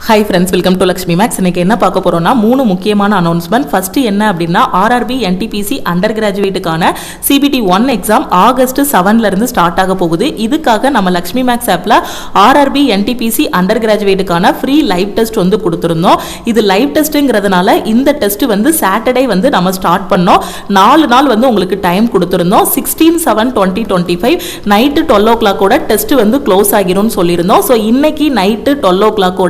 Hi friends, welcome to Lakshmi maths. இன்னைக்கு என்ன பார்க்க போறோம்னா 3 முக்கியமான அனௌன்ஸ்மெண்ட். ஃபர்ஸ்ட் என்ன அப்படின்னா ஆர்ஆர்பி என்டிபிசி அண்டர் கிராஜுவேட்டுக்கான சிபிடி 1 எக்ஸாம் ஆகஸ்ட் 7ல இருந்து ஸ்டார்ட் ஆக போகுது. இதுக்காக நம்ம லக்ஷ்மி மேக்ஸ் ஆப்ல ஆர்ஆர்பி என்டிபிசி அண்டர் கிராஜுவேட்டுக்கான ஃப்ரீ லைவ் டெஸ்ட் வந்து கொடுத்துருந்தோம். இது லைவ் டெஸ்ட்ங்கிறதுனால இந்த டெஸ்ட் வந்து சாட்டர்டே வந்து நம்ம ஸ்டார்ட் பண்ணோம். 4 நாள் வந்து உங்களுக்கு டைம் கொடுத்துருந்தோம். 16/7/2025 நைட்டு 12 o'clock டெஸ்ட் வந்து க்ளோஸ் ஆகிரும்னு சொல்லியிருந்தோம். ஸோ இன்னைக்கு நைட்டு 12 o'clock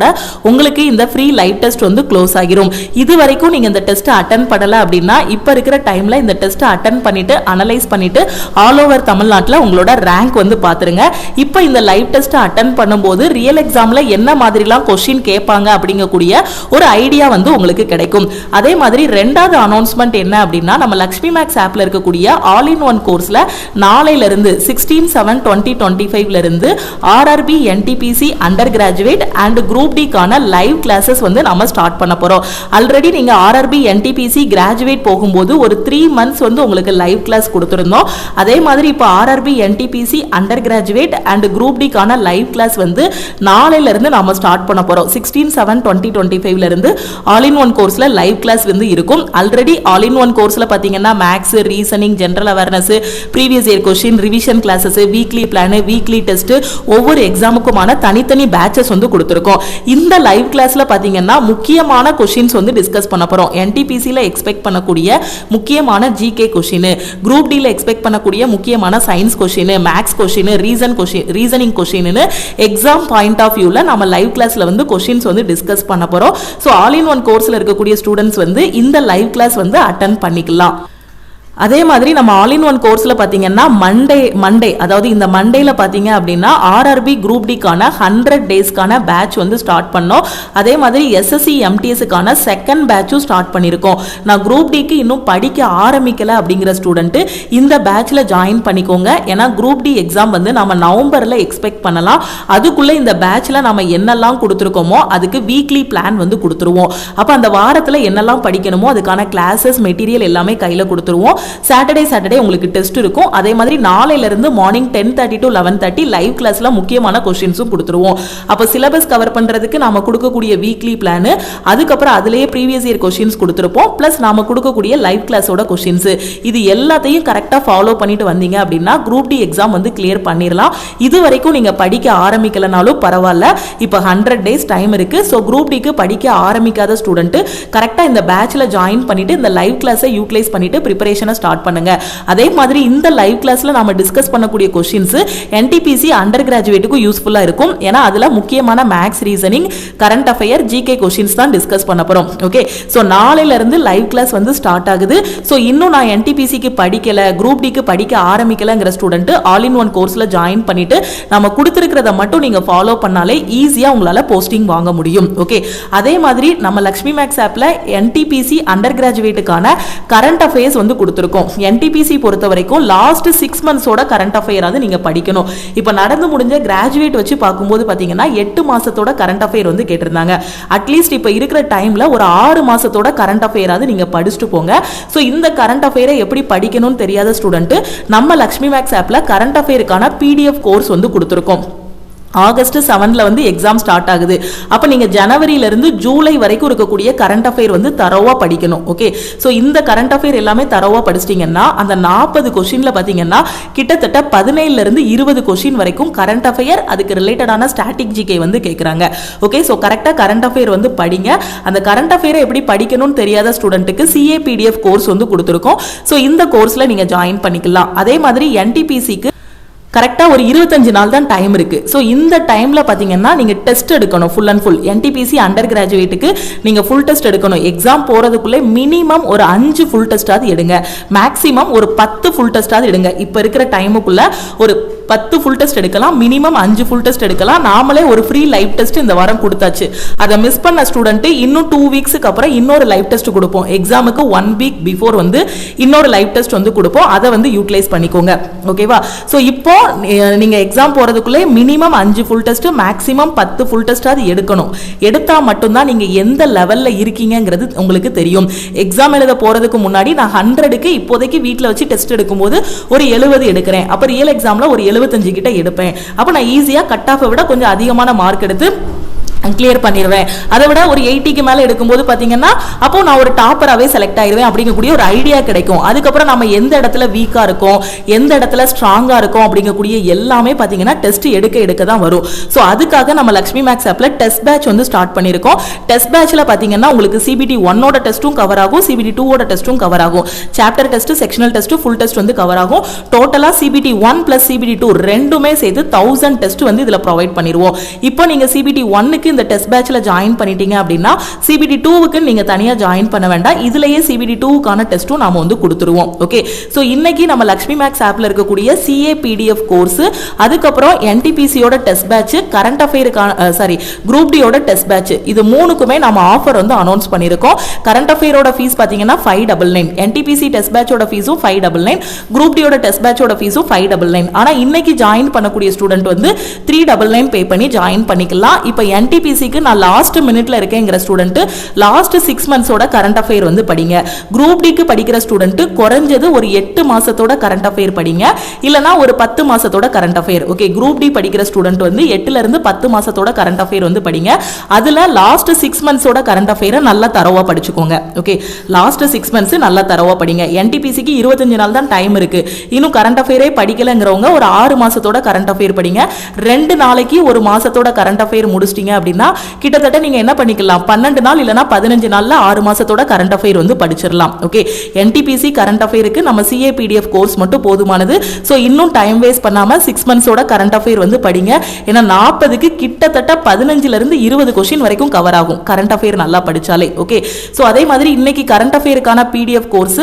உங்களுக்கு இந்த ஃப்ரீ லைவ் டெஸ்ட் வந்து க்ளோஸ் ஆகிரும். இது வரைக்கும் நீங்க இந்த டெஸ்ட் அட்டென்ட் பண்ணல அப்படின்னா இப்ப இருக்கிற டைம்ல இந்த டெஸ்ட் அட்டென்ட் பண்ணிட்டு அனலைஸ் பண்ணிட்டு ஆல் ஓவர் தமிழ்நாட்டில் உங்களோட ரேங்க் வந்து பாத்துருங்க. இப்போ இந்த லைவ் டெஸ்ட் அட்டென்ட் பண்ணும்போது ரியல் எக்ஸாம்ல என்ன மாதிரிலாம் கொஸ்டின் கேட்பாங்க அப்படிங்கக்கூடிய ஒரு ஐடியா வந்து உங்களுக்கு கிடைக்கும். அதே மாதிரி ரெண்டாவது அனௌன்ஸ்மெண்ட் என்ன அப்படின்னா நம்ம லக்ஷ்மி மேக்ஸ் ஆப்ல இருக்கக்கூடிய ஆல் இன் ஒன் கோர்ஸ்ல நாளையில இருந்து 16/7/2025 இருந்து RRB NTPC under graduate and group D live classes வந்து நாம ஸ்டார்ட் பண்ண போறோம். ஆல்ரெடி நீங்க ஆர்ஆர்பி என்டிபிசி கிராஜுவேட் போகும்போது ஒரு 3 months வந்து உங்களுக்கு லைவ் கிளாஸ் கொடுத்திருந்தோம். அதே மாதிரி இப்போ RRB NTPC under graduate and group D கான லைவ் கிளாஸ் வந்து நாளையில இருந்து நாம ஸ்டார்ட் பண்ண போறோம். 16/7/2025 இருந்து ஆல் இன் ஒன் கோர்ஸ்ல லைவ் கிளாஸ் வந்து இருக்கும். ஆல்ரெடி ஆல் இன் ஒன் கோர்ஸ்ல பாத்தீங்கன்னா maths, reasoning, general awareness, previous year question, revision classes, weekly plan, weekly test, ஒவ்வொரு எக்ஸாமுக்குமான தனித்தனி பேட்சஸ் வந்து கொடுத்திருக்கோம். இந்த லைவ் கிளாஸ்ல பாத்தீங்கன்னா முக்கியமான क्वेश्चंस வந்து டிஸ்கஸ் பண்ண போறோம். என்டிபிசி ல எக்ஸ்பெக்ட் பண்ணக்கூடிய முக்கியமான ஜிகே क्वेश्चन, குரூப் டி ல எக்ஸ்பெக்ட் பண்ணக்கூடிய முக்கியமான science question, maths question, reasoning question exam point of வியூல நம்ம லைவ் கிளாஸ்ல வந்து क्वेश्चंस வந்து டிஸ்கஸ் பண்ண போறோம். சோ ஆல் இன் ஒன் கோர்ஸ்ல இருக்கக்கூடிய ஸ்டூடண்ட்ஸ் வந்து இந்த லைவ் கிளாஸ் வந்து அட்டென்ட் பண்ணிக்கலாம். அதே மாதிரி நம்ம ஆல் இன் ஒன் கோர்ஸ்ல பாத்தீங்கன்னா மண்டே அதாவது இந்த மண்டேல பாத்தீங்க அப்படின்னா ஆர்ஆர்பி குரூப் டி கான 100 டேஸ்க்கான பேட்ச் வந்து ஸ்டார்ட் பண்ணோம். அதே மாதிரி எஸ்எஸ்சி எம்டிஎஸ் கான செகண்ட் பேட்சும் ஸ்டார்ட் பண்ணிருக்கோம். நான் குரூப் டிக்கு இன்னும் படிக்க ஆரம்பிக்கல அப்படிங்கிற ஸ்டூடெண்ட் இந்த பேட்ச்ல ஜாயின் பண்ணிக்கோங்க. ஏன்னா குரூப் டி எக்ஸாம் வந்து நம்ம நவம்பர்ல எக்ஸ்பெக்ட் பண்ணலாம். அதுக்குள்ள இந்த பேட்ச்ல நம்ம என்னெல்லாம் கொடுத்துருக்கோமோ அதுக்கு வீக்லி பிளான் வந்து கொடுத்துருவோம். அப்ப அந்த வாரத்துல என்னெல்லாம் படிக்கணுமோ அதுக்கான கிளாसेस மெட்டீரியல் எல்லாமே கையில கொடுத்துருவோம். சாட்டர்டே உங்களுக்கு டெஸ்ட் இருக்கும். அதே மாதிரி நாளையில இருந்து மார்னிங் 10:30 to 11:30 லைவ் கிளாஸ்ல முக்கியமான क्वेश्चंसும் கொடுத்துருவோம். அப்ப சிலபஸ் கவர் பண்றதுக்கு நாம கொடுக்கக்கூடிய வீக்லி பிளான், அதுக்கப்புறம் அதுலயே ப்ரீவியஸ் இயர் क्वेश्चंस கொடுத்திருப்போம். பிளஸ் நாம கொடுக்கக்கூடிய லைவ் கிளாஸோட क्वेश्चंस இது எல்லாத்தையும் கரெக்ட்டா ஃபாலோ பண்ணிட்டு வந்தீங்க அப்படின்னா குரூப் டி எக்ஸாம் வந்து கிளியர் பண்ணிரலாம். இது வரைக்கும் நீங்க படிக்க ஆரம்பிக்கலனாலும் பரவாயில்ல. இப்ப 100 டேஸ் டைம் இருக்கு. சோ குரூப் டிக்கு படிக்க ஆரம்பிக்காத ஸ்டூடெண்ட் கரெக்ட்டா இந்த பேட்ச்ல ஜாயின் பண்ணிட்டு இந்த லைவ் கிளாஸை யூட்டிலைஸ் பண்ணிட்டு பிரிபரேஷனை ஸ்டார்ட் பண்ணுங்க. அதே மாதிரி இந்த லைவ் கிளாஸ்ல நாம டிஸ்கஸ் பண்ணக்கூடிய क्वेश्चंस என்டிபிசி அண்டர் கிராஜுவேட்டுக்கு யூஸ்ஃபுல்லா இருக்கும். ஏன்னா அதுல முக்கியமான maths, reasoning, current affair, GK questions தான் டிஸ்கஸ் பண்ண போறோம். ஓகே, சோ நாளையில இருந்து லைவ் கிளாஸ் வந்து ஸ்டார்ட் ஆகுது. சோ இன்னும் நான் என்டிபிசிக்கு படிக்கல, குரூப் டிக்கு படிக்க ஆரம்பிக்கலங்கிற ஸ்டூடெண்ட் ஆல் இன் ஒன் கோர்ஸ்ல ஜாயின் பண்ணிட்டு நம்ம கொடுத்திருக்கிறத மட்டும் நீங்க ஃபாலோ பண்ணாலே ஈஸியா உங்களால போஸ்டிங் வாங்க முடியும். ஓகே, அதே மாதிரி நம்ம லக்ஷ்மி மேக்ஸ் ஆப்ல என்டிபிசி அண்டர் கிராஜுவேட்டுக்கான கரண்ட் அஃபேர்ஸ் வந்து கொடுத்திருக்கோம். என்டிபிசி பொறுத்த வரைக்கும் லாஸ்ட் 6 monthsோட கரண்ட் அஃபேர் நீங்க படிக்கணும். இப்ப நடந்து முடிஞ்ச கிராஜுவேட் வச்சு பார்க்கும்போது பாத்தீங்கன்னா 8 மாசத்தோட கரண்ட் அஃபேர் வந்து கேட்டிருந்தாங்க. அட்லீஸ்ட் இப்ப இருக்கிற டைம்ல ஒரு 6 மாசத்தோட கரண்ட் அஃபேர் நீங்க படிச்சுட்டு போங்க. சோ இந்த கரண்ட் அஃபேரை எப்படி படிக்கணும்னு தெரியாத ஸ்டூடெண்ட் நம்ம லக்ஷ்மி மேக்ஸ் ஆப்ல கரண்ட் அஃபேருக்கான PDF கோர்ஸ் வந்து கொடுத்திருக்கோம். ஆகஸ்ட் 7ல வந்து எக்ஸாம் ஸ்டார்ட் ஆகுது. அப்ப நீங்க ஜனவரியில இருந்து ஜூலை வரைக்கும் இருக்கக்கூடிய கரண்ட் அஃபேர் வந்து தரோவா படிக்கணும். ஓகே, சோ இந்த கரண்ட் அஃபேர் எல்லாமே தரோவா படிச்சிட்டீங்கன்னா அந்த 40 क्वेश्चनல பாத்தீங்கன்னா கிட்டத்தட்ட 17ல இருந்து 20 क्वेश्चन வரைக்கும் கரண்ட் அஃபேர் அதுக்கு ரிலேட்டடான ஸ்டாட்டிக் ஜிகே வந்து கேக்குறாங்க. ஓகே, சோ கரெக்ட்டா கரண்ட் அஃபேர் வந்து படிங்க. அந்த கரண்ட் அஃபேரை எப்படி படிக்கணும்னு தெரியாத ஸ்டூடெண்ட்க்கு CA PDF கோர்ஸ் வந்து கொடுத்திருக்கோம். சோ இந்த கோர்ஸ்ல நீங்க ஜாயின் பண்ணிக்கலாம். அதே மாதிரி என்டிபிசிக்கு கரெக்டா ஒரு 25 நாள் தான் டைம் இருக்கு. சோ இந்த டைம்ல பாத்தீங்கன்னா நீங்க டெஸ்ட் எடுக்கணும். Full and full NTPC under கிராஜுவேட்டுக்கு நீங்க ஃபுல் டெஸ்ட் எடுக்கணும். எக்ஸாம் போறதுக்குள்ள மினிமம் ஒரு 5 ஃபுல் டெஸ்டாவது எடுங்க. மேக்ஸிமம் ஒரு 10 ஃபுல் டெஸ்டாவது எடுங்க. இப்ப இருக்கிற டைமுக்குள்ள ஒரு 10 ஃபுல் டெஸ்ட் எடுக்கலாம், மினிமம் 5 ஃபுல் டெஸ்ட் எடுக்கலாம். நாமளே ஒரு ஃப்ரீ லைவ் டெஸ்ட் இந்த வாரம் கொடுத்தாச்சு. அதை மிஸ் பண்ண ஸ்டூடெண்ட் இன்னும் 2 வீக்ஸ்க்கு அப்புறம் இன்னொரு லைவ் டெஸ்ட் கொடுப்போம். எக்ஸாமுக்கு 1 வீக் பிஃபோர் வந்து இன்னொரு லைவ் டெஸ்ட் வந்து கொடுப்போம். அதை வந்து யூட்டிலைஸ் பண்ணிக்கோங்க. ஓகேவா? சோ இப்போ நீங்க எக்ஸாம் போறதுக்குள்ளே minimum 5 full test, maximum 10 full test அது எடுக்கணும். எடுத்தா மட்டும்தான் நீங்க எந்த லெவல்ல இருக்கீங்கிறது உங்களுக்கு தெரியும். எக்ஸாம் எழுத போறதுக்கு முன்னாடி நான் 100க்கு இப்போதைக்கு வீட்டில் வச்சு டெஸ்ட் எடுக்கும்போது ஒரு 70 எடுக்கிறேன். அப்ப ரியல் எக்ஸாம்ல ஒரு 75 கிட்ட எடுப்பேன். அப்ப நான் ஈஸியா கட் ஆஃபை விட கொஞ்சம் அதிகமான மார்க் எடுத்து கிளியர் பண்ணிடுவேன், அதை விட ஒரு 80க்கு மேல எடுக்கும்போது பாத்தீங்கன்னா அப்போ நான் ஒரு டாப்பராகவே செலக்ட் ஆயிடுவேன் அப்படிங்கக்கூடிய ஒரு ஐடியா கிடைக்கும். அதுக்கப்புறம் நம்ம எந்த இடத்துல வீக்கா இருக்கோம், எந்த இடத்துல ஸ்ட்ராங்கா இருக்கும் அப்படிங்கக்கூடிய எல்லாமே பாத்தீங்கன்னா டெஸ்ட் எடுக்க தான் வரும். ஸோ அதுக்காக நம்ம லக்ஷ்மி மேக்ஸ் ஆப்ல டெஸ்ட் பேட்ச் வந்து ஸ்டார்ட் பண்ணியிருக்கோம். டெஸ்ட் பேட்ச்ல பாத்தீங்கன்னா உங்களுக்கு CBT 1ஓட டெஸ்ட்டும் கவர் ஆகும், CBT 2ஓட டெஸ்ட்டும் கவர் ஆகும், chapter test, sectional test, full test வந்து கவர் ஆகும். டோட்டலா CBT 1 plus CBT 2 ரெண்டுமே சேர்த்து 1000 டெஸ்ட் வந்து இதுல ப்ரொவைட் பண்ணிடுவோம். இப்போ நீங்க CBT 1க்கு இந்த டெஸ்ட் பேட்ச்ல ஜாயின் பண்ணிட்டீங்க அப்படின்னா CBT 2க்கு நீங்க தனியா ஜாயின் பண்ண வேண்டாம், இதுலயே CBT 2க்கான டெஸ்ட்டும் நாம வந்து கொடுத்துருவோம். ஓகே, சோ இன்னைக்கு நம்ம லக்ஷ்மி மேக்ஸ் ஆப்ல இருக்கக்கூடிய CA PDF கோர்ஸ், அதுக்கப்புறம் NTPCயோட டெஸ்ட் பேட்ச், கரண்ட் அஃபேருக்கான குரூப் டியோட டெஸ்ட் பேட்ச், இது மூணுக்குமே நம்ம ஆஃபர் வந்து அனௌன்ஸ் பண்ணிருக்கோம். கரண்ட் அஃபேரோட ஃபீஸ் பாத்தீங்கன்னா 599, NTPC டெஸ்ட் பேட்சோட ஃபீஸும் 599, குரூப் டியோட டெஸ்ட் பேட்சோட ஃபீஸும் 599. ஆனா இன்னைக்கு ஜாயின் பண்ணக்கூடிய ஸ்டூடெண்ட் வந்து 399 பே பண்ணி ஜாயின் பண்ணிக்கலாம். இப்போ NTPCக்கு நான் லாஸ்ட் மினிட்ல இருக்கேங்கிற ஸ்டூடெண்ட் லாஸ்ட் 6 மந்த்ஸோட கரண்ட் அஃபேர் வந்து படிங்க. குரூப் டிக்கு படிக்கிற ஸ்டூடெண்ட் குறைஞ்சது ஒரு 8 மாசத்தோட கரண்ட் அஃபேர் படிங்க, இல்லனா ஒரு 10 மாசத்தோட current affair. Okay, group D படிக்கிற ஸ்டூடெண்ட் வந்து 8ல இருந்து 10 மாசத்தோட கரண்ட் அஃபேர் வந்து படிங்க. அதுல லாஸ்ட் 6 மந்த்ஸோட கரண்ட் அஃபேரை நல்லா தரவா படிச்சுக்கோங்க. ஓகே, லாஸ்ட் 6 மந்த்ஸ் நல்லா தரவா படிங்க. NTPCக்கு 25 நாள் தான் டைம் இருக்கு. இன்னும் கரண்ட் அஃபேரே படிக்கலங்கிறவங்க ஒரு 6 மாசத்தோட கரண்ட் அஃபேர் படிங்க. 2 நாளைக்கு ஒரு மாசத்தோட கரண்ட் அஃபேர் முடிச்சிட்டீங்க அப்படின்னா கிட்டத்தட்ட நீங்க என்ன பண்ணிக்கலாம், 12 நாள் இல்லனா 15 நாள்ல 6 மாசத்தோட கரண்ட் அஃபேர் வந்து படிச்சிடலாம். ஓகே, NTPC கரண்ட் அஃபேருக்கு நம்ம CA PDF கோர்ஸ் மட்டும் போதுமானது. சோ இன்னும் டைம் வேஸ்ட் பண்ணாம 6 மந்த்ஸோட கரண்ட் அஃபேர் வந்து படிங்க. ஏன்னா 40க்கு கிட்டத்தட்ட 15ல இருந்து 20 क्वेश्चन வரைக்கும் கவர் ஆகும் கரண்ட் அஃபேர் நல்லா படிச்சாலே. ஓகே, சோ அதே மாதிரி இன்னைக்கு கரண்ட் அஃபேருக்கான PDF கோர்ஸ்,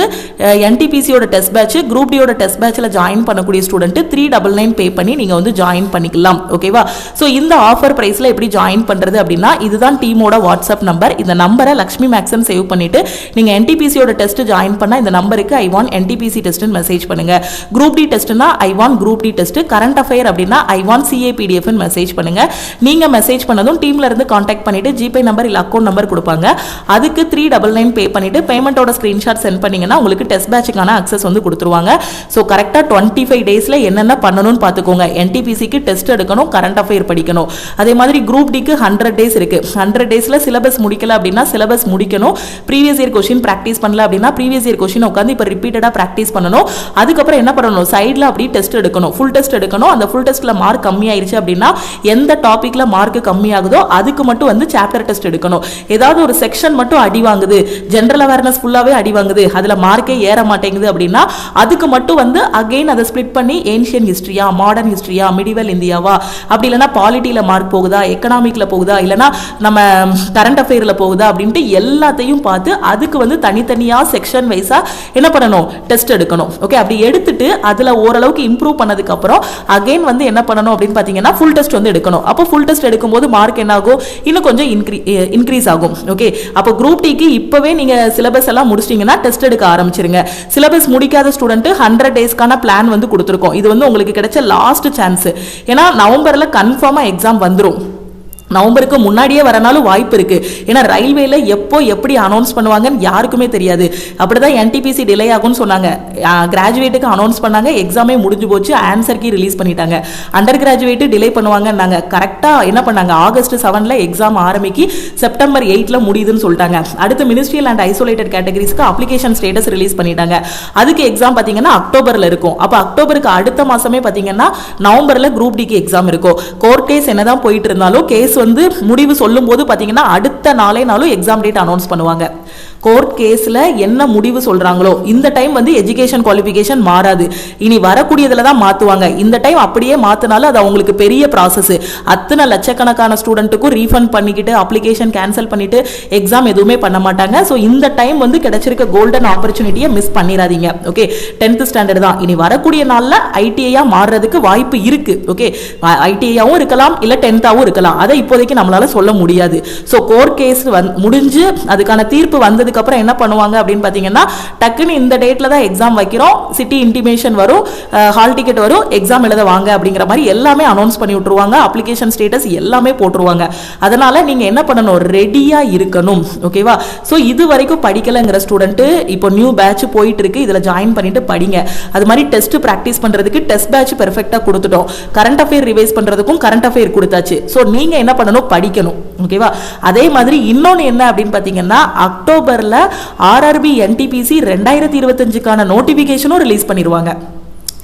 NTPCயோட டெஸ்ட் பேட்ச், குரூப் டியோட டெஸ்ட் பேட்ச்ல ஜாயின் பண்ணக்கூடிய ஸ்டூடெண்ட் 399 பே பண்ணி நீங்க வந்து ஜாயின் பண்ணிக்கலாம். ஓகேவா? சோ இந்த ஆஃபர் பிரைஸ்ல எப்படி ஜாயின் பண்றது அப்படின்னா, இதுதான் டீமோட வாட்ஸ்அப் நம்பர். இந்த நம்பரை லக்ஷ்மி மேக்ஸ்னு சேவ் பண்ணிட்டு நீங்க NTPCயோட டெஸ்ட் ஜாயின் பண்ணா இந்த நம்பருக்கு I want NTPC டெஸ்ட்னு மெசேஜ் பண்ணுங்க. குரூப் டி டெஸ்ட்னா I want group D test, current affair அப்படின்னா I want CA PDF னு மெசேஜ் பண்ணுங்க. நீங்க மெசேஜ் பண்ணதும் டீம்ல இருந்து கான்டாக்ட் பண்ணிட்டு ஜிபே நம்பர் இல்ல அக்கவுண்ட் நம்பர் கொடுப்பாங்க. அதுக்கு 399 பே பண்ணிட்டு பேமெண்டோட ஸ்கிரீன்ஷாட் சென்ட் பண்ணீங்கன்னா உங்களுக்கு டெஸ்ட் பேட்ச்க்கான அக்சஸ் வந்து கொடுத்துருவாங்க. சோ கரெக்ட்டா 25 டேஸ்ல என்னென்ன பண்ணணும்னு பாத்துக்கோங்க. NTPCக்கு டெஸ்ட் எடுக்கணும், கரண்ட் அஃபேர் படிக்கணும். அதே மாதிரி குரூப் டிக்கு 100 டேஸ் இருக்கு. 100 டேஸ்ல சிலபஸ் முடிக்கல அப்படின்னா சிலபஸ் முடிக்கணும். ப்ரீவியஸ் இயர் क्वेश्चन பிராக்டீஸ் பண்ணல அப்படின்னா ப்ரீவியஸ் இயர் क्वेश्चन உட்கார்ந்து இப்ப ரிப்பீட்டடா பிராக்டீஸ் பண்ணணும். அதுக்கப்புறம் என்ன பண்ணணும், சைடுல அப்படி டெஸ்ட் எடுக்கணும், ஃபுல் டெஸ்ட் எடுக்கணும். அந்த ஃபுல் டெஸ்ட்ல மார்க் கம்மி ஆயிருச்சு அப்படின்னா எந்த டாபிக்ல மார்க் கம்மி ஆகுதோ அதுக்கு மட்டும் வந்து சாப்டர் டெஸ்ட் எடுக்கணும். ஏதாவது ஒரு செக்ஷன் மட்டும் அடி வாங்குது, ஜெனரல் அவேர்னஸ் ஃபுல்லாவே அடி வாங்குது, அதுல மார்க்கே ஏற மாட்டேங்குது அப்படின்னா அதுக்கு மட்டும் வந்து அகைன் அதை ஸ்ப்ளிட் பண்ணி ஏன்ஷியன் ஹிஸ்டரியா, மாடர்ன் ஹிஸ்டரியா, மிடிவல் இந்தியாவா, அப்படி இல்லைன்னா பாலிட்டியில மார்க் போகுதா, எக்கனாமிக்ல போகுதா, இல்லைன்னா நம்ம கரண்ட் அஃபேர்ல போகுதா அப்படின்ட்டு எல்லாத்தையும் பார்த்து அதுக்கு வந்து தனித்தனியா செக்ஷன் வைஸா என்ன பண்ணணும், டெஸ்ட் எடுக்கணும். ஓகே, அப்படி எடுத்துட்டு அதுல ஓரளவுக்கு இம்ப்ரூவ் பண்ணதுக்கு அப்புறம் அகைன் வந்து என்ன பண்ணணும் அப்படின்னு பாத்தீங்கன்னா ஃபுல் டெஸ்ட் வந்து எடுக்கணும். அப்போ ஃபுல் டெஸ்ட் எடுக்கும்போது மார்க் என்ன ஆகும், இன்னும் கொஞ்சம் இன்க்ரீஸ் ஆகும். ஓகே, அப்போ குரூப் டிக்கு இப்பவே நீங்க சிலபஸ் எல்லாம் முடிச்சிட்டீங்கன்னா டெஸ்ட் எடுக்க ஆரம்பிச்சிருங்க. சிலபஸ் முடிக்காத ஸ்டூடெண்ட் 100 டேஸ்க்கான பிளான் வந்து கொடுத்துருக்கோம். இது வந்து உங்களுக்கு கிடைச்ச லாஸ்ட் சான்ஸ். ஏன்னா நவம்பர்ல கன்ஃபார்மா எக்ஸாம் வந்துரும். நவம்பருக்கு முன்னாடியே வரனாலும் வாய்ப்பு இருக்கு. ஏன்னா ரயில்வேல எப்போ எப்படி அனௌன்ஸ் பண்ணுவாங்கன்னு யாருக்குமே தெரியாது. அப்படிதான் NTPC டிலே ஆகும்னு சொன்னாங்க. கிராஜுவேட்டுக்கு அனௌன்ஸ் பண்ணாங்க, எக்ஸாமே முடிஞ்சு போச்சு, ஆன்சர் கீ ரிலீஸ் பண்ணிட்டாங்க. அண்டர் கிராஜுவேட் டிலே பண்ணுவாங்கன்னாங்க. கரெக்டா என்ன பண்ணாங்க, ஆகஸ்ட் 7ல எக்ஸாம் ஆரம்பிக்கி செப்டம்பர் 8ல முடியுதுன்னு சொல்லிட்டாங்க. அடுத்து மினிஸ்ட்ரியல் அண்ட் ஐசோலேட்டட் கேட்டகரிஸ்க்கு அப்ளிகேஷன் ஸ்டேட்டஸ் ரிலீஸ் பண்ணிட்டாங்க. அதுக்கு எக்ஸாம் பாத்தீங்கன்னா அக்டோபர்ல இருக்கும். அப்ப அக்டோபருக்கு அடுத்த மாசமே பாத்தீங்கன்னா நவம்பர்ல குரூப் டிக்கு எக்ஸாம் இருக்கும். கோர்ட் கேஸ் என்னதான் போயிட்டு இருந்தாலும் கேஸ் வந்து முடிவு சொல்லும் போது பாத்தீங்கன்னா அடுத்த நாளும் எக்ஸாம் டேட் அனௌன்ஸ் பண்ணுவாங்க. கோர்ட் கேஸ்ல என்ன முடிவு சொல்றாங்களோ இந்த டைம் வந்து எஜுகேஷன் குவாலிஃபிகேஷன் மாறாது, இனி வரக்கூடியதுல தான் மாத்துவாங்க. இந்த டைம் அப்படியே மாத்தினாலும் அது அவங்களுக்கு பெரிய ப்ராசஸ். அத்தனை லட்சக்கணக்கான ஸ்டூடெண்ட்டுக்கும் ரீஃபண்ட் பண்ணிக்கிட்டு அப்ளிகேஷன் கேன்சல் பண்ணிட்டு எக்ஸாம் எதுவுமே பண்ண மாட்டாங்க. ஸோ இந்த டைம் வந்து கிடைச்சிருக்க கோல்டன் ஆப்பர்ச்சுனிட்டியை மிஸ் பண்ணிடாதீங்க. ஓகே, 10th ஸ்டாண்டர்ட் தான், இனி வரக்கூடிய நாள்ல ஐடிஐயா மாறுறதுக்கு வாய்ப்பு இருக்கு. ஓகே, ஐடிஐயாவும் இருக்கலாம் இல்ல 10th இருக்கலாம், அதை இப்போதைக்கு நம்மளால சொல்ல முடியாது. ஸோ கோர்ட் கேஸ் முடிஞ்சு அதுக்கான தீர்ப்பு வந்ததுக்கு அதுக்கப்புறம் என்ன பண்ணுவாங்க அப்படின்னு பார்த்தீங்கன்னா டக்குன்னு இந்த டேட்டில் தான் எக்ஸாம் வைக்கிறோம், சிட்டி இன்டிமேஷன் வரும், ஹால் டிக்கெட் வரும், எக்ஸாம் எழுத வாங்க அப்படிங்கிற மாதிரி எல்லாமே அனௌன்ஸ் பண்ணி விட்டுருவாங்க. அப்ளிகேஷன் ஸ்டேட்டஸ் எல்லாமே போட்டுருவாங்க. அதனால நீங்க என்ன பண்ணணும், ரெடியா இருக்கணும். ஓகேவா? ஸோ இது வரைக்கும் படிக்கலைங்கிற ஸ்டூடெண்ட் இப்போ நியூ பேட்ச் போயிட்டு இருக்கு, இதுல ஜாயின் பண்ணிட்டு படிங்க. அது மாதிரி டெஸ்ட் பிராக்டிஸ் பண்றதுக்கு டெஸ்ட் பேட்ச் பெர்ஃபெக்ட்டா கொடுத்துட்டோம். கரண்ட் அஃபேர் ரிவைஸ் பண்றதுக்கும் கரண்ட் அஃபேர் கொடுத்தாச்சு. ஸோ நீங்க என்ன பண்ணணும், படிக்கணும். ஓகேவா? அதே மாதிரி இன்னொன்னு என்ன அப்படின்னு பாத்தீங்கன்னா அக்டோபர்ல ஆர்ஆர்பி என்டிபிசி 2025க்கான நோட்டிபிகேஷனும் ரிலீஸ் பண்ணிடுவாங்க.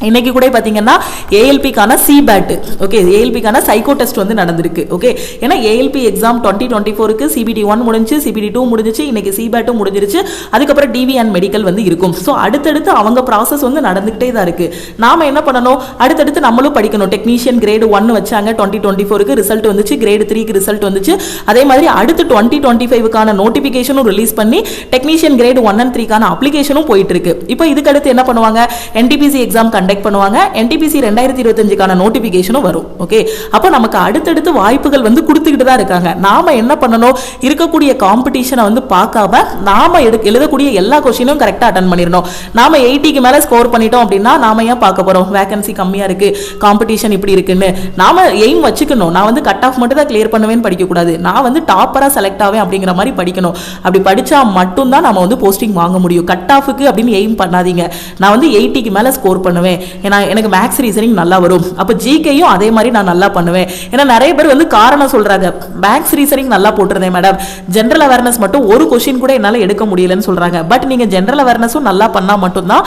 இன்னைக்கு கூட பாத்தீங்கன்னா ஏஎல்பிக்கான சிபேட், ஓகே, ஏஎல்பிக்கான சைக்கோ டெஸ்ட் வந்து நடந்திருக்கு. ஓகே, ஏன்னா ஏஎல்பி எக்ஸாம் 2024க்கு சிபிடி 1 முடிஞ்சு, சிபிடி 2 முடிஞ்சிச்சு, இன்னைக்கு சிபேட்டும் முடிஞ்சிருச்சு. அதுக்கப்புறம் டிவி அண்ட் மெடிக்கல் வந்து இருக்கும். ஸோ அடுத்தடுத்து அவங்க ப்ராசஸ் வந்து நடந்துகிட்டே தான் இருக்கு. நாம என்ன பண்ணணும், அடுத்தடுத்து நம்மளும் படிக்கணும். டெக்னீஷியன் கிரேடு 1 வச்சாங்க 2024க்கு, ரிசல்ட் வந்துச்சு. கிரேடு 3க்கு ரிசல்ட் வந்துச்சு. அதே மாதிரி அடுத்து 2025க்கான நோட்டிபிகேஷனும் ரிலீஸ் பண்ணி டெக்னீஷியன் கிரேடு 1 and 3க்கான அப்ளிகேஷனும் போயிட்டு இருக்கு. இப்போ இதுக்கு அடுத்து என்ன பண்ணுவாங்க, என்டிபிசி எக்ஸாம் கண்டக்ட் பண்ணுவாங்க. என்டிபிசி 2025க்கான நோட்டிபிகேஷனும் வரும். ஓகே, அப்ப நமக்கு அடுத்தடுத்து வாய்ப்புகள் வந்து கொடுத்துக்கிட்டு தான் இருக்காங்க. நாம என்ன பண்ணணும், இருக்கக்கூடிய காம்படிஷனை வந்து பார்க்காம நாம எழுதக்கூடிய எல்லா கொஸ்டினும் கரெக்டா அட்டெண்ட் பண்ணிடணும். நாம 80க்கு மேல ஸ்கோர் பண்ணிட்டோம் அப்படின்னா நாம ஏன் பார்க்க போறோம், வேகன்சி கம்மியா இருக்கு, காம்படிஷன் இப்படி இருக்குன்னு. நாம எய்ம் வச்சுக்கணும். நான் வந்து கட் ஆஃப் மட்டும் தான் கிளியர் பண்ணுவேன்னு படிக்க கூடாது. நான் வந்து டாப்பரா செலக்ட் ஆவேன் அப்படிங்கிற மாதிரி படிக்கணும். அப்படி படிச்சா மட்டும் தான் நம்ம வந்து போஸ்டிங் வாங்க முடியும். கட் ஆஃபுக்கு அப்படின்னு எய்ம் பண்ணாதீங்க. நான் வந்து 80க்கு மேல ஸ்கோர் பண்ணுவேன், ஏன்னா எனக்கு மேக்ஸ் ரீசனிங் நல்லா வரும், அப்ப ஜிகேயும் அதே மாதிரி நான் நல்லா பண்ணுவேன். ஏன்னா நிறைய பேர் வந்து காரணம் சொல்றாங்க, மேக்ஸ் ரீசனிங் நல்லா போட்டுருந்தேன் மேடம், ஜெனரல் அவேர்னஸ் மட்டும் ஒரு கொஸ்டின் கூட என்னால எடுக்க முடியலன்னு சொல்றாங்க. பட் நீங்க ஜெனரல் அவேர்னஸும் நல்லா பண்ணா மட்டும்தான்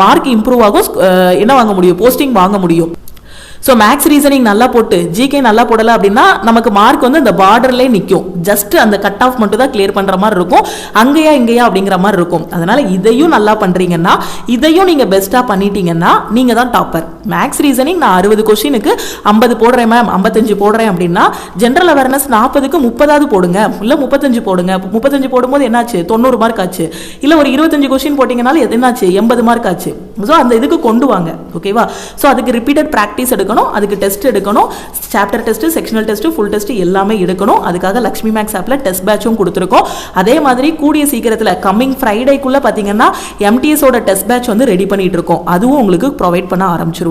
மார்க் இம்ப்ரூவ் ஆகும், என்ன வாங்க முடியும், போஸ்டிங் வாங்க முடியும். ஸோ மேக்ஸ் ரீசனிங் நல்லா போட்டு ஜிகே நல்லா போடலை அப்படின்னா நமக்கு மார்க் வந்து அந்த பார்டர்லேயே நிற்கும். ஜஸ்ட் அந்த கட் ஆஃப் மட்டும் தான் கிளியர் பண்ணுற மாதிரி இருக்கும், அங்கேயா இங்கேயா அப்படிங்கிற மாதிரி இருக்கும். அதனால இதையும் நல்லா பண்ணுறீங்கன்னா, இதையும் நீங்கள் பெஸ்ட்டாக பண்ணிட்டீங்கன்னா நீங்கள் தான் டாப்பர். மேக்ஸ் ரீசனிங் நான் 60 கொஸ்டினுக்கு 50 போடுறேன் மேம், 55 போடுறேன் அப்படின்னா ஜென்ரல் அவேர்னஸ் 40க்கு 30 போடுங்க, இல்லை 35 போடுங்க. 35 போடும்போது என்னாச்சு, 90 மார்க் ஆச்சு. இல்லை ஒரு 25 கொஸ்டின் போட்டிங்கனாலும் என்னாச்சு, 80 மார்க் ஆச்சு. ஸோ அந்த இதுக்கு கொண்டு வாங்க. ஓகேவா? ஸோ அதுக்கு ரிப்பீட்டட் ப்ராக்டிஸ் எடுக்கணும், அதுக்கு டெஸ்ட் எடுக்கணும், chapter test, sectional test, full test எல்லாமே எடுக்கணும். அதுக்காக லக்ஷ்மி மேக்ஸ் ஆப்ல டெஸ்ட் பேட்சும் கொடுத்துருக்கோம். அதே மாதிரி கூடிய சீக்கிரத்தில் கம்மிங் ஃப்ரைடேக்குள்ள பார்த்தீங்கன்னா எம்டிஎஸோட டெஸ்ட் பேட்ச் வந்து ரெடி பண்ணிட்டு இருக்கோம். அதுவும் உங்களுக்கு ப்ரொவைட் பண்ண ஆரம்பிச்சிருவோம்.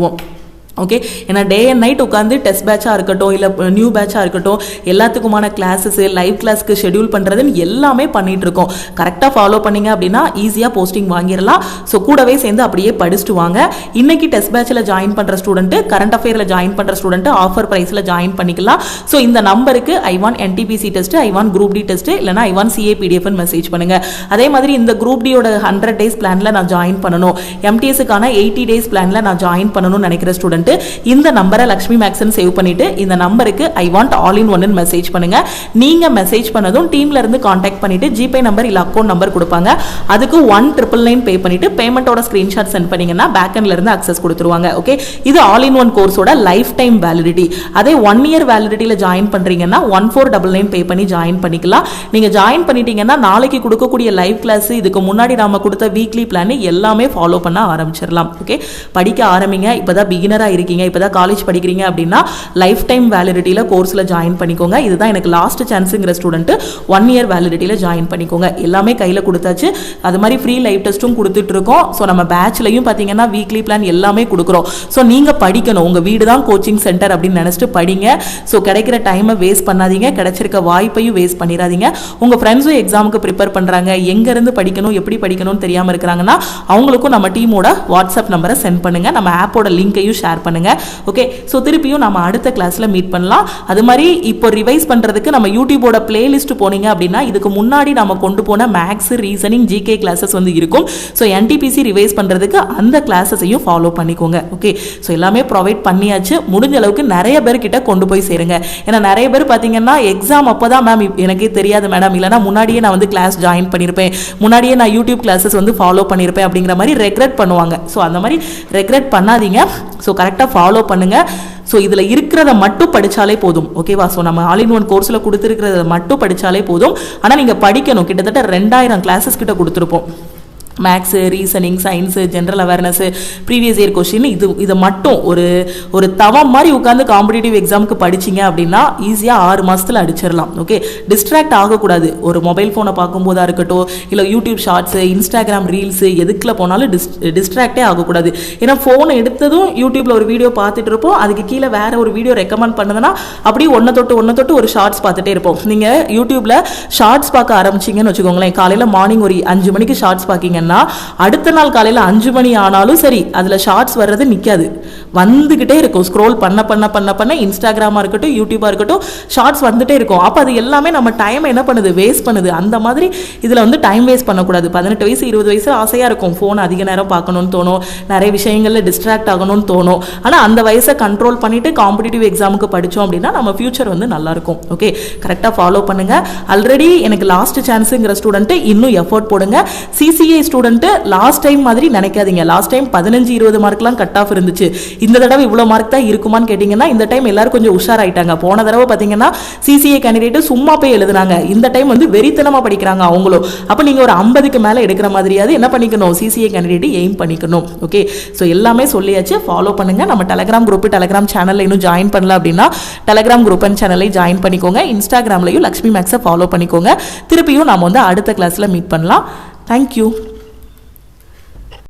ஓகே, ஏன்னா டே அண்ட் நைட் உட்காந்து டெஸ்ட் பேட்சாக இருக்கட்டும், இல்லை நியூ பேட்சாக இருக்கட்டும், எல்லாத்துக்குமான கிளாஸஸ், லைவ் கிளாஸ்க்கு ஷெடியூல் பண்ணுறதுன்னு எல்லாமே பண்ணிட்டு இருக்கோம். கரெக்டாக ஃபாலோ பண்ணீங்க அப்படின்னா ஈஸியாக போஸ்டிங் வாங்கிடலாம். ஸோ கூடவே சேர்ந்து அப்படியே படிச்சுட்டு வாங்க. இன்னைக்கு டெஸ்ட் பேட்சில் ஜாயின் பண்ணுற ஸ்டூடெண்ட், கரண்ட் அஃபேரில் ஜாயின் பண்ணுற ஸ்டூடெண்ட் ஆஃபர் ப்ரைஸில் ஜாயின் பண்ணிக்கலாம். ஸோ இந்த நம்பருக்கு I1 NTPC test, I1 group D test, இல்லைனா I1 CA PDF மெசேஜ் பண்ணுங்க. அதே மாதிரி இந்த குரூப் டியோட 100 days பிளானில் நான் ஜாயின் பண்ணணும், MTSக்கான 80 days பிளானில் நான் ஜாயின் பண்ணணும்னு நினைக்கிற ஸ்டூடெண்ட் இந்த நம்பரை லக்ஷ்மி மேக்ஸ்னு சேவ் பண்ணிட்டு இந்த நம்பருக்கு I want all in one message பண்ணுங்க. நீங்க மெசேஜ் பண்ணதும் டீம்ல இருந்து கான்டாக்ட் பண்ணிட்டு ஜிபே நம்பர் இல்ல அக்கௌண்ட் நம்பர் கொடுப்பாங்க. அதுக்கு 1999 பே பண்ணிட்டு பேமெண்டோட ஸ்கிரீன்ஷாட் சென்ட் பண்ணீங்கன்னா பேக் எண்ட்ல இருந்து அக்சஸ் கொடுத்துருவாங்க. ஓகே, இது ஆல் இன் ஒன் கோர்ஸோட லைஃப் டைம் வேலிடிட்டி. அதே 1 year வேலிடிட்டியில ஜாயின் பண்றீங்கன்னா 1499 பே பண்ணி ஜாயின் பண்ணிக்கலாம். நீங்க ஜாயின் பண்ணிட்டீங்கன்னா நாளைக்கு கொடுக்கக்கூடிய லைவ் கிளாஸ், இதுக்கு முன்னாடி நாம கொடுத்த வீக்லி பிளான் எல்லாமே ஃபாலோ பண்ண ஆரம்பிச்சிடலாம். ஓகே, படிக்க ஆரம்பிங்க. இப்பதான் பிகினரா இருக்கீங்க, இப்பதான் காலேஜ் படிக்கிறீங்க அப்படின்னா லைஃப் டைம் வேலிடிட்டியில கோர்ஸ்ல ஜாயின் பண்ணிக்கோங்க. இதுதான் எனக்கு லாஸ்ட் சான்ஸ்ங்கிற ஸ்டூடெண்ட் 1 year வேலிடிட்டியில ஜாயின் பண்ணிக்கோங்க. எல்லாமே கையில கொடுத்தாச்சு. அது மாதிரி ஃப்ரீ லைவ் டெஸ்ட்டும் கொடுத்துட்டு இருக்கோம். ஸோ நம்ம பேட்ச்லையும் பார்த்தீங்கன்னா வீக்லி பிளான் எல்லாமே கொடுக்குறோம். ஸோ நீங்க படிக்கணும், உங்க வீடு தான் கோச்சிங் சென்டர் அப்படின்னு நினைச்சிட்டு படிங்க. ஸோ கிடைக்கிற டைமை வேஸ்ட் பண்ணாதீங்க, கிடைச்சிருக்க வாய்ப்பையும் வேஸ்ட் பண்ணிடாதீங்க. உங்க ஃப்ரெண்ட்ஸும் எக்ஸாமுக்கு ப்ரிப்பேர் பண்றாங்க, எங்க இருந்து படிக்கணும், எப்படி படிக்கணும்னு தெரியாம இருக்கிறாங்கன்னா அவங்களுக்கும் நம்ம டீமோட வாட்ஸ்அப் நம்பரை சென்ட் பண்ணுங்க, நம்ம ஆப்போட லிங்கையும் ஷேர் பண்ணுங்க. ஓகே, ஸோ திருப்பியும் நம்ம அடுத்த கிளாஸ்ல மீட் பண்ணலாம். அது மாதிரி இப்போ ரிவைஸ் பண்றதுக்கு நம்ம யூடியூபோட பிளேலிஸ்ட் போனீங்க அப்படின்னா இதுக்கு முன்னாடி நம்ம கொண்டு போன மேக்ஸ், ரீசனிங், ஜிகே கிளாஸஸ் வந்து இருக்கும். ஸோ என்டிபிசி ரிவைஸ் பண்றதுக்கு அந்த கிளாஸஸையும் ஃபாலோ பண்ணிக்கோங்க. ஓகே, ஸோ எல்லாமே ப்ரொவைட் பண்ணியாச்சு. முடிஞ்ச அளவுக்கு நிறைய பேர் கிட்ட கொண்டு போய் சேருங்க. ஏன்னா நிறைய பேர் பார்த்தீங்கன்னா எக்ஸாம் அப்போதான் மேம் எனக்கே தெரியாது மேடம், இல்லைனா முன்னாடியே நான் வந்து கிளாஸ் ஜாயின் பண்ணியிருப்பேன், முன்னாடியே நான் யூடியூப் கிளாஸஸ் வந்து ஃபாலோ பண்ணியிருப்பேன் அப்படிங்கிற மாதிரி ரெக்ரெட் பண்ணுவாங்க. ஸோ அந்த மாதிரி ரெக்ரெட் பண்ணாதீங்க. ஸோ கரெக்டாக ஃபாலோ பண்ணுங்க. ஸோ இதில் இருக்கிறத மட்டும் படித்தாலே போதும். ஓகேவா? ஸோ நம்ம ஆல் இன் ஒன் கோர்ஸில் கொடுத்துருக்கிறத மட்டும் படித்தாலே போதும். ஆனால் நீங்கள் படிக்கணும். கிட்டத்தட்ட 2000 கிளாஸஸ் கிட்ட கொடுத்துருப்போம். Maths, reasoning, science, general awareness, previous year question, இதை மட்டும் ஒரு தவம் மாதிரி உட்காந்து காம்படிட்டிவ் எக்ஸாமுக்கு படிச்சிங்க அப்படின்னா ஈஸியாக 6 மாதத்தில் அடிச்சிடலாம். ஓகே, டிஸ்ட்ராக்ட் ஆகக்கூடாது. ஒரு மொபைல் ஃபோனை பார்க்கும்போதாக இருக்கட்டும், இல்லை யூடியூப் ஷார்ட்ஸு, இன்ஸ்டாகிராம் ரீல்ஸு, எதுக்குள்ள போனாலும் டிஸ்ட்ராக்டே ஆகக்கூடாது. ஏன்னா ஃபோனை எடுத்ததும் யூடியூப்பில் ஒரு வீடியோ பார்த்துட்டு இருப்போம், அதுக்கு கீழே வேற ஒரு வீடியோ ரெக்கமெண்ட் பண்ணுதுன்னா அப்படியே ஒன்றை தொட்டு ஒரு ஷார்ட்ஸ் பார்த்துட்டே இருப்போம். நீங்கள் யூடியூப்பில் ஷார்ட்ஸ் பார்க்க ஆரம்பிச்சிங்கன்னு வச்சுக்கோங்களேன், காலையில் மார்னிங் ஒரு 5 மணிக்கு ஷார்ட்ஸ் பார்க்கிங்கன்னா அடுத்த நாள் காலையில் 5 மணி ஆனாலும் சரி அதில் ஷார்ட்ஸ் வர்றது நிற்காது, வந்துகிட்டே இருக்கும். ஸ்க்ரோல் பண்ண இன்ஸ்டாகிராமாக இருக்கட்டும், யூடியூபாக இருக்கட்டும், ஷார்ட்ஸ் வந்துட்டே இருக்கும். அப்போ அது எல்லாமே நம்ம டைம் என்ன பண்ணுது, வேஸ்ட் பண்ணுது. அந்த மாதிரி இதில் வந்து டைம் வேஸ்ட் பண்ணக்கூடாது. 18 வயசு 20 வயசு ஆசையாக இருக்கும், ஃபோன் அதிக நேரம் பார்க்கணும்னு தோணும், நிறைய விஷயங்களில் டிஸ்ட்ராக்ட் ஆகணும்னு தோணும். ஆனால் அந்த வயசை கண்ட்ரோல் பண்ணிட்டு காம்படிட்டிவ் எக்ஸாமுக்கு படித்தோம் அப்படின்னா நம்ம ஃபியூச்சர் வந்து நல்லாயிருக்கும். ஓகே, கரெக்டாக ஃபாலோ பண்ணுங்க. ஆல்ரெடி எனக்கு லாஸ்ட் சான்ஸுங்கிற ஸ்டூடெண்ட்டு இன்னும் எஃபோர்ட் போடுங்க. சிசிஏ ஸ்டூடெண்ட்டு லாஸ்ட் டைம் மாதிரி நினைக்காதீங்க. லாஸ்ட் டைம் 15-20 மார்க்லாம் கட் ஆஃப் இருந்துச்சு. இந்த தடவை இவ்வளோ மார்க் தான் இருக்குமான்னு கேட்டிங்கன்னா இந்த டைம் எல்லாரும் கொஞ்சம் உஷாராயிட்டாங்க. போன தடவை பார்த்தீங்கன்னா சிசிஏ கேண்டிடேட்டு சும்மா போய் எழுதுனாங்க, இந்த டைம் வந்து வெறித்தனமாக படிக்கிறாங்க அவங்களும். அப்போ நீங்கள் ஒரு 50க்கு மேலே எடுக்கிற மாதிரியாவது என்ன பண்ணிக்கணும், சிசிஏ கேண்டிடேட் எய்ம் பண்ணிக்கணும். ஓகே, ஸோ எல்லாமே சொல்லியாச்சு, ஃபாலோ பண்ணுங்க. நம்ம டெலகிராம் குரூப், டெலகிராம் சேனலில் இன்னும் ஜாயின் பண்ணல அப்படின்னா டெலகிராம் குரூப் அண்ட் சேனலை ஜாயின் பண்ணிக்கோங்க. இன்ஸ்டாகிராம்லையும் லக்ஷ்மி மேக்ஸை ஃபாலோ பண்ணிக்கோங்க. திருப்பியும் நாம் வந்து அடுத்த கிளாஸில் மீட் பண்ணலாம். தேங்க்யூ.